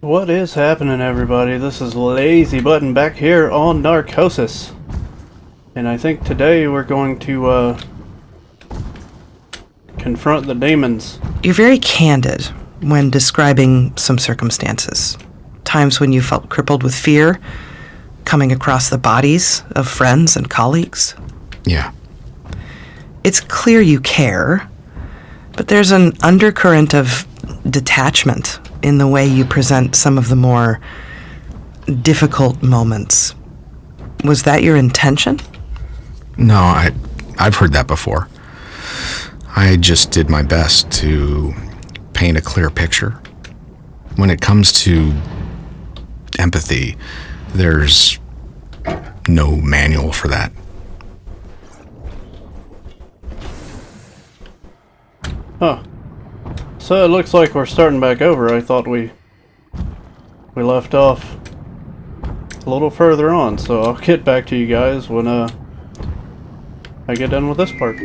What is happening, everybody? This is Lazy Button back here on Narcosis. And I think today we're going to, confront the demons. You're very candid when describing some circumstances. Times when you felt crippled with fear, coming across the bodies of friends and colleagues. Yeah. It's clear you care, but there's an undercurrent of detachment in the way you present some of the more difficult moments. Was that your intention? No, I've heard that before. I just did my best to paint a clear picture. When it comes to empathy, there's no manual for that. Huh. So it looks like we're starting back over. I thought we left off a little further on, so I'll get back to you guys when I get done with this part.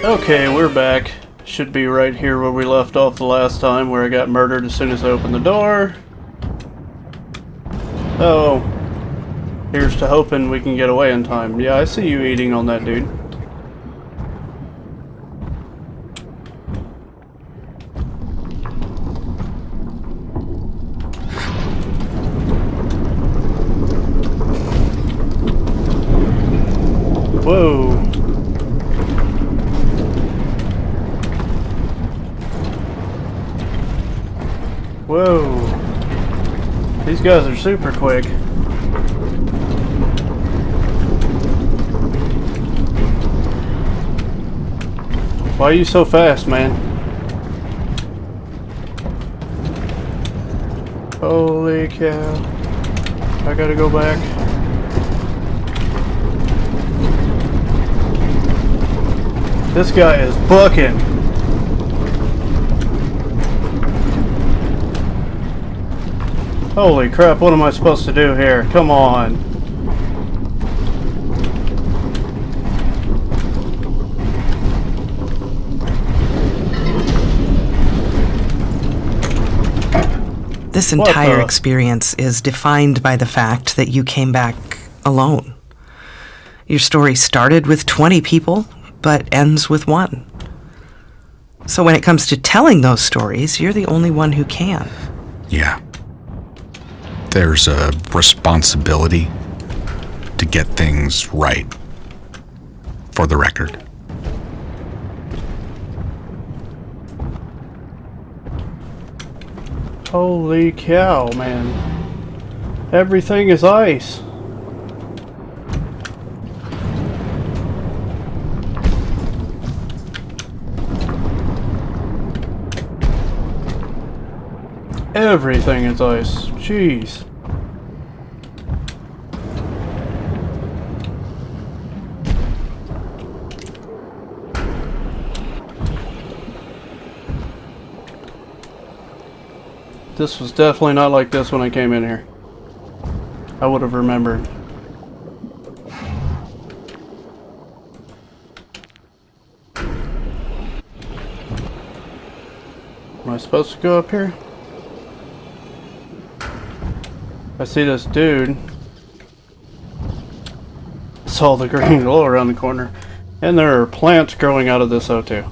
Okay, we're back. Should be right here where we left off the last time, where I got murdered as soon as I opened the door. Oh, here's to hoping we can get away in time. Yeah, I see you eating on that dude. Whoa. Whoa. These guys are super quick. Why are you so fast, man? Holy cow. I gotta go back. This guy is bucking. Holy crap, what am I supposed to do here? Come on. This entire experience is defined by the fact that you came back alone. Your story started with 20 people, but ends with one. So when it comes to telling those stories, you're the only one who can. Yeah. There's a responsibility to get things right, for the record. Holy cow, man. Everything is ice. Everything is ice. Jeez. This was definitely not like this when I came in here. I would have remembered. Am I supposed to go up here? I see this dude. Saw the green glow around the corner. And there are plants growing out of this O2.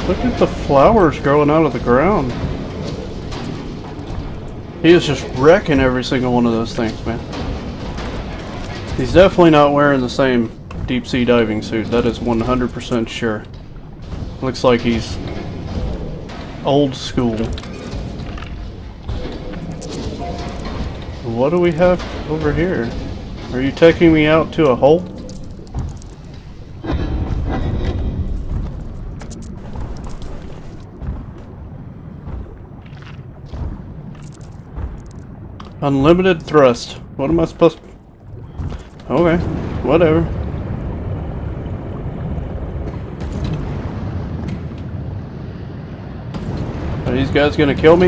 Look at the flowers growing out of the ground. He is just wrecking every single one of those things, man. He's definitely not wearing the same deep sea diving suit. That is 100% sure. Looks like he's old school. What do we have over here? Are you taking me out to a hole? Unlimited thrust. What am I supposed to... Okay, whatever. Are these guys gonna kill me?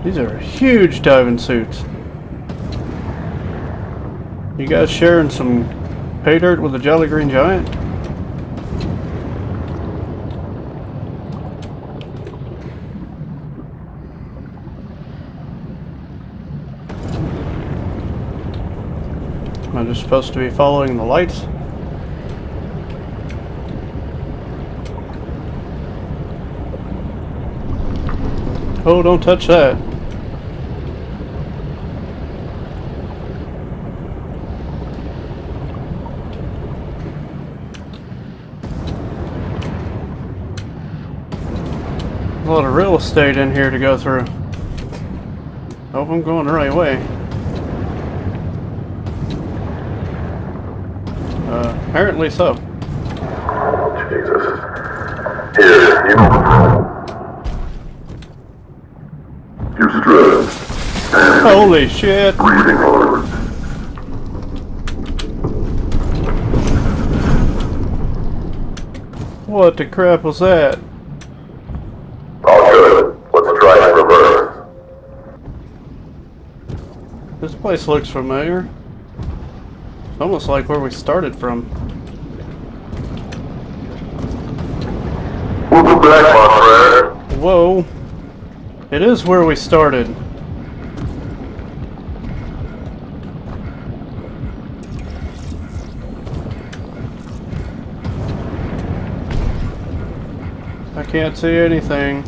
These are huge diving suits. You guys sharing some pay dirt with a Jolly Green Giant? Am I just supposed to be following the lights? Oh, don't touch that. A lot of real estate in here to go through. Hope I'm going the right way. Apparently so. Jesus. Here, you. You're stressed. Holy shit! Breathing hard. What the crap was that? All good. Let's try in reverse. This place looks familiar. It's almost like where we started from. Welcome back, my friend. Whoa. It is where we started. I can't see anything.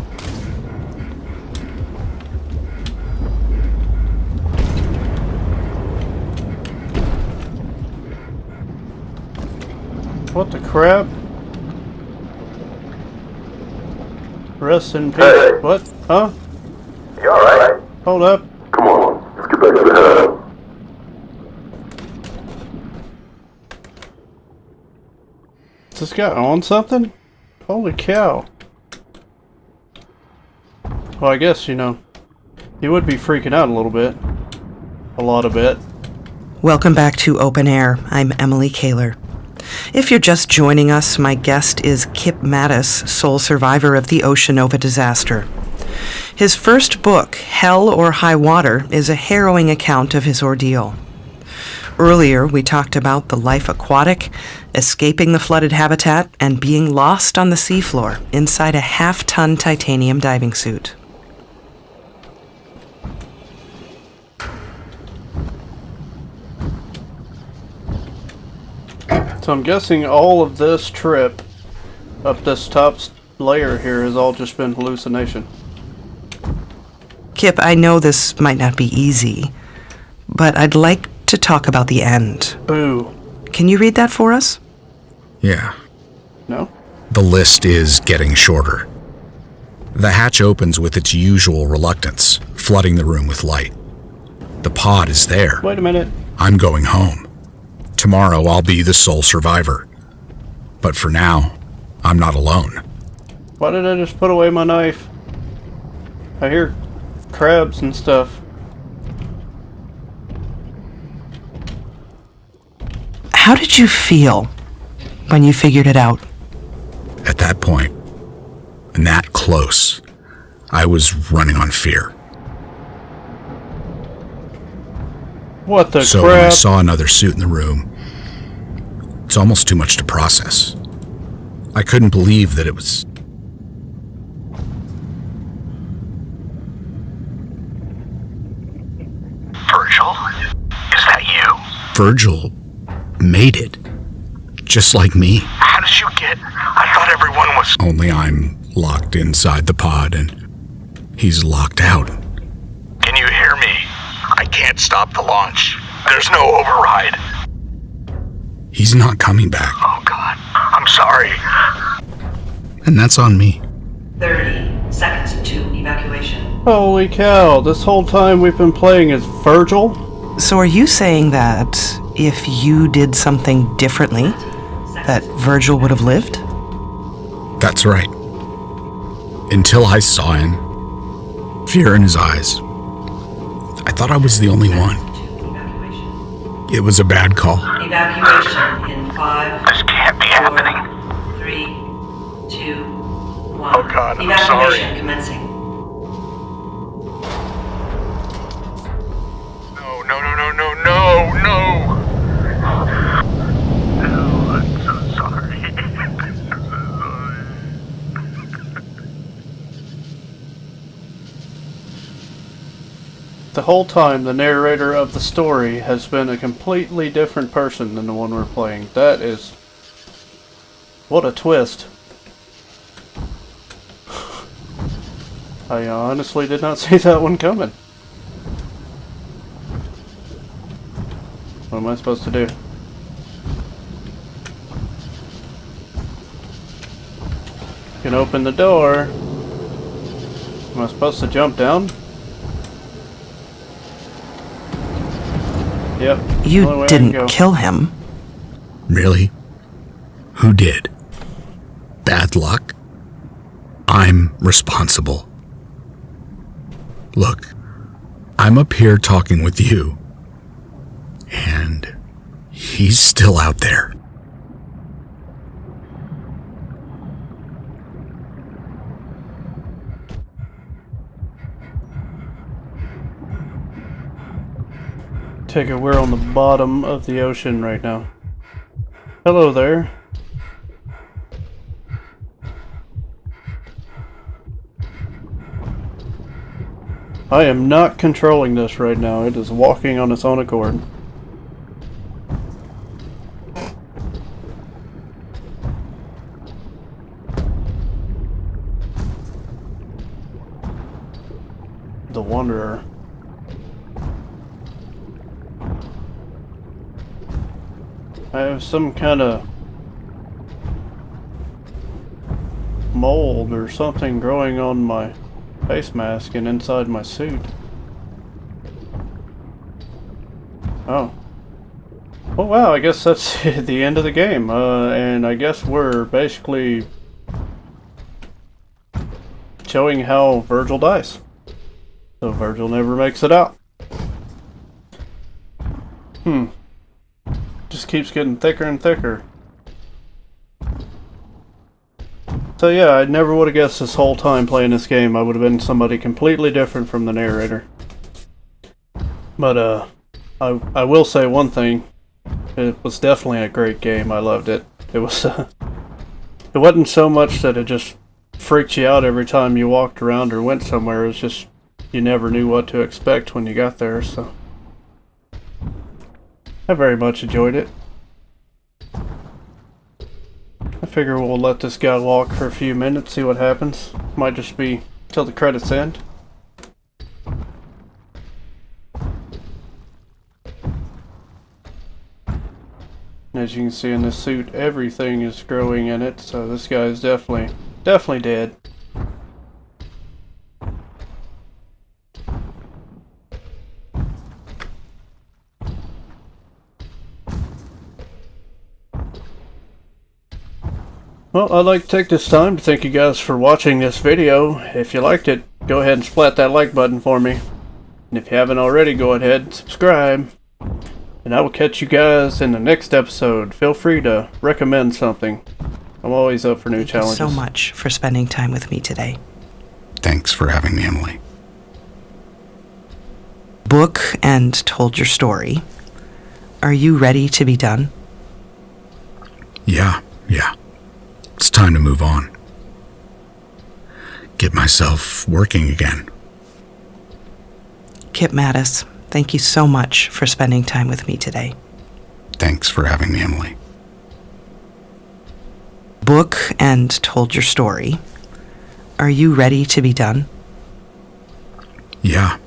What the crap? Rest in peace. Hey. What? Huh? You alright? Hold up. Come on, let's get back to the head. Is this guy on something? Holy cow. Well, I guess, you know, he would be freaking out a little bit. A lot of it. Welcome back to Open Air. I'm Emily Kaler. If you're just joining us, my guest is Kip Mattis, sole survivor of the Oceanova disaster. His first book, Hell or High Water, is a harrowing account of his ordeal. Earlier, we talked about the life aquatic, escaping the flooded habitat, and being lost on the seafloor inside a half-ton titanium diving suit. So I'm guessing all of this trip up this top layer here has all just been hallucination. Kip, I know this might not be easy, but I'd like to talk about the end. Boo. Can you read that for us? Yeah. No? The list is getting shorter. The hatch opens with its usual reluctance, flooding the room with light. The pod is there. Wait a minute. I'm going home. Tomorrow I'll be the sole survivor. But for now, I'm not alone. Why did I just put away my knife? I hear crabs and stuff. How did you feel when you figured it out? At that point, and that close, I was running on fear. What the So when I crap? saw another suit in the room, it's almost too much to process. I couldn't believe that it was... Virgil? Is that you? Virgil made it. Just like me. How did you get... I thought everyone was... Only I'm locked inside the pod and he's locked out. Can you hear me? I can't stop the launch. There's no override. He's not coming back. Oh, God. I'm sorry. And that's on me. 30 seconds to evacuation. Holy cow, this whole time we've been playing as Virgil? So are you saying that if you did something differently, that Virgil would have lived? That's right. Until I saw him, fear in his eyes, I thought I was the only one. It was a bad call. Evacuation in 5. This can't be happening. 3, 2, 1. Oh, God, I'm Evacuation sorry. commencing. No, no, no, no, no, no, no! No, I'm so sorry. I'm so sorry. The whole time, the narrator of the story has been a completely different person than the one we're playing. That is... what a twist. I honestly did not see that one coming. What am I supposed to do? Can open the door. Am I supposed to jump down? Yep. only way You I can didn't go. kill him. Really? Who did? Bad luck? I'm responsible. Look, I'm up here talking with you, and he's still out there. Take it, we're on the bottom of the ocean right now. Hello there. I am not controlling this right now. It is walking on its own accord. The Wanderer. I have some kind of mold or something growing on my face mask and inside my suit. Oh. Oh wow, I guess that's the end of the game. And I guess we're basically showing how Virgil dies. So Virgil never makes it out. Just keeps getting thicker and thicker. So yeah, I never would have guessed this whole time playing this game I would have been somebody completely different from the narrator. But I will say one thing. It was definitely a great game. I loved it. It was it wasn't so much that it just freaked you out every time you walked around or went somewhere. It was just you never knew what to expect when you got there, so I very much enjoyed it. I figure we'll let this guy walk for a few minutes, see what happens. Might just be till the credits end. As you can see in this suit, everything is growing in it, so this guy is definitely dead. Well, I'd like to take this time to thank you guys for watching this video. If you liked it, go ahead and splat that like button for me. And if you haven't already, go ahead and subscribe. And I will catch you guys in the next episode. Feel free to recommend something. I'm always up for new challenges. Thank you so much for spending time with me today. Thanks for having me, Emily. Book and told your story. Are you ready to be done? Yeah. It's time to move on. Get myself working again. Kip Mattis, thank you so much for spending time with me today. Thanks for having me, Emily. Book and told your story. Are you ready to be done? Yeah.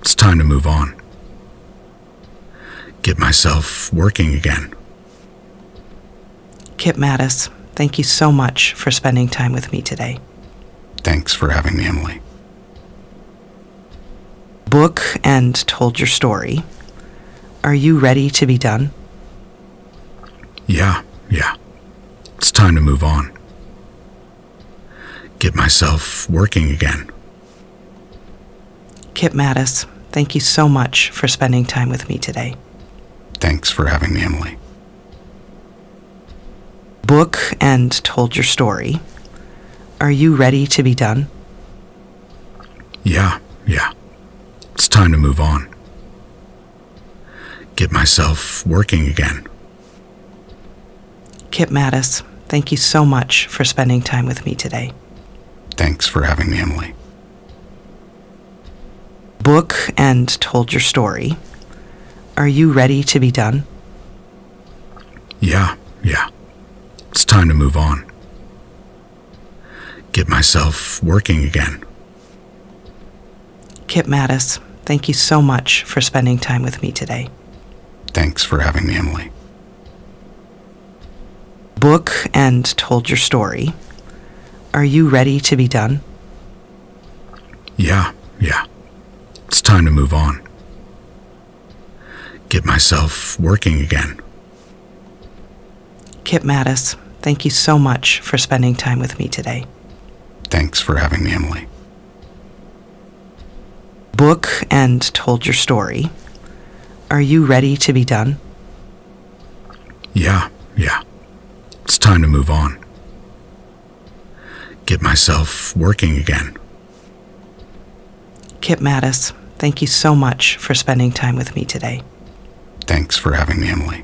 It's time to move on. Get myself working again. Kip Mattis, thank you so much for spending time with me today. Thanks for having me, Emily. Book and told your story. Are you ready to be done? Yeah. It's time to move on. Get myself working again. Kip Mattis, thank you so much for spending time with me today. Thanks for having me, Emily. Book and told your story. Are you ready to be done? Yeah. It's time to move on. Get myself working again. Kip Mattis, thank you so much for spending time with me today. Thanks for having me, Emily. Book and told your story. Are you ready to be done? Yeah. It's time to move on. Get myself working again. Kip Mattis, thank you so much for spending time with me today. Thanks for having me, Emily. Book and told your story. Are you ready to be done? Yeah. It's time to move on. Get myself working again. Kip Mattis, thank you so much for spending time with me today. Thanks for having me, Emily. Book and told your story. Are you ready to be done? Yeah. It's time to move on. Get myself working again. Kip Mattis, thank you so much for spending time with me today. Thanks for having me, Emily. Thank you so much for spending time with me today. Book and told your story. Are you ready to be done? Yeah. It's time to move on. Get myself working again. Kip Mattis, thank you so much for spending time with me today. Thanks for having me, Emily.